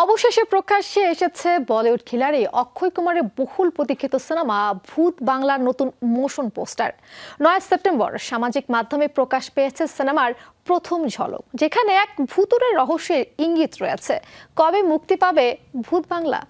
অবশেষে প্রকাশ্যে এসেছে বলিউড খিলাড়ি অক্ষয় কুমারের বহুল প্রতীক্ষিত সিনেমা ভূত বাংলার নতুন মোশন পোস্টার। ৯ সেপ্টেম্বর সামাজিক মাধ্যমে প্রকাশ পেয়েছে সিনেমার প্রথম ঝলক, যেখানে এক ভূতুড়ে রহস্যের ইঙ্গিত রয়েছে। কবে মুক্তি পাবে ভূত বাংলা?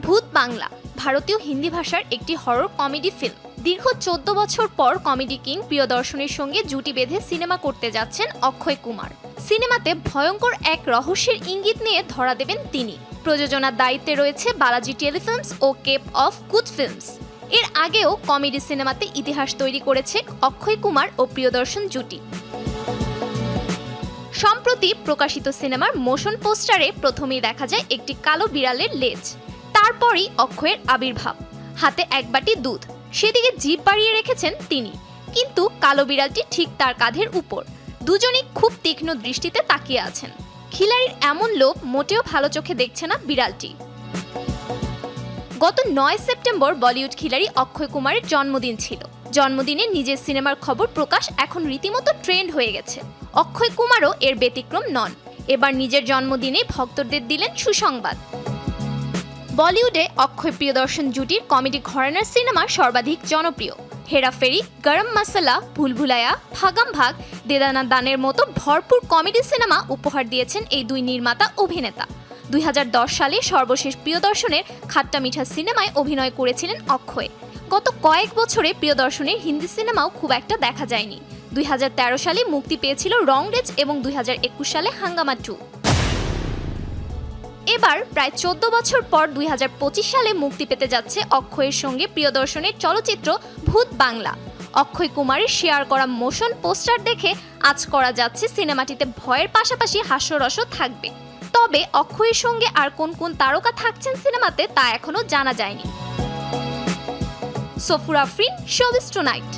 ভূত বাংলা ভারতীয় হিন্দি ভাষার একটি হরর কমেডি ফিল্ম। দীর্ঘ ১৪ বছর পর কমেডি কিং প্রিয়দর্শনের সঙ্গে জুটি বেঁধে সিনেমা করতে যাচ্ছেন অক্ষয় কুমার। সিনেমাতে ভয়ঙ্কর এক রহস্যের ইঙ্গিত নিয়ে ধরা দেবেন তিনি। প্রযোজনার দায়িত্বে রয়েছে বালাজি টেলিফিল্মস ও কেপ অফ গুড ফিল্মস। এর আগেও কমেডি সিনেমাতে ইতিহাস তৈরি করেছে অক্ষয় কুমার ও প্রিয়দর্শন জুটি। সম্প্রতি প্রকাশিত সিনেমার মোশন পোস্টারে প্রথমেই দেখা যায় একটি কালো বিড়ালের লেজ। তারপরই অক্ষয়ের আবির্ভাব, হাতে এক বাটি দুধ, সেদিকে জিভ বাড়িয়ে রেখেছেন তিনি। কিন্তু কালো বিড়ালটি ঠিক তার কাঁধের উপর। দুজনেই খুব তীক্ষ্ণ দৃষ্টিতে তাকিয়ে আছেন। খিলাড়ির এমন লোভ মোটেও ভালো চোখে দেখছে না বিড়ালটি। গত ৯ সেপ্টেম্বর বলিউড খিলাড়ি অক্ষয় কুমারের জন্মদিন ছিল। জন্মদিনে নিজের সিনেমার খবর প্রকাশ এখন রীতিমতো ট্রেন্ড হয়ে গেছে। অক্ষয় কুমারও এর ব্যতিক্রম নন। এবার নিজের জন্মদিনে ভক্তদের দিলেন সুসংবাদ। বলিউডে অক্ষয় প্রিয়দর্শন জুটির কমেডি ঘরানার সিনেমা সর্বাধিক জনপ্রিয়। হেরাফেরি, গরম মশলা, ভুলভুলাইয়া, ভাগাম ভাগ, দেদানা দানের মতো ভরপুর কমেডি সিনেমা উপহার দিয়েছেন এই দুই নির্মাতা অভিনেতা। ২০১০ সালে সর্বশেষ প্রিয়দর্শনের খাট্টা মিঠা সিনেমায় অভিনয় করেছিলেন অক্ষয়। গত কয়েক বছরে প্রিয়দর্শনের হিন্দি সিনেমাও খুব একটা দেখা যায়নি। ২০১৩ সালে মুক্তি পেয়েছিল রং রেজ এবং ২০২১ সালে হাঙ্গামা 2। এবার প্রায় ১৪ বছর পর ২০২৫ সালে মুক্তি পেতে যাচ্ছে অক্ষয়ের সঙ্গে প্রিয়দর্শনের চলচ্চিত্র ভূত বাংলা। অক্ষয় কুমারের শেয়ার করা মোশন পোস্টার দেখে আজ করা যাচ্ছে সিনেমাটিতে ভয়ের পাশাপাশি হাস্যরসও থাকবে। তবে অক্ষয়ের সঙ্গে আর কোন কোন তারকা থাকছেন সিনেমাতে তা এখনো জানা যায়নি। সফুর আফরিন, শোবিজ টুনাইট।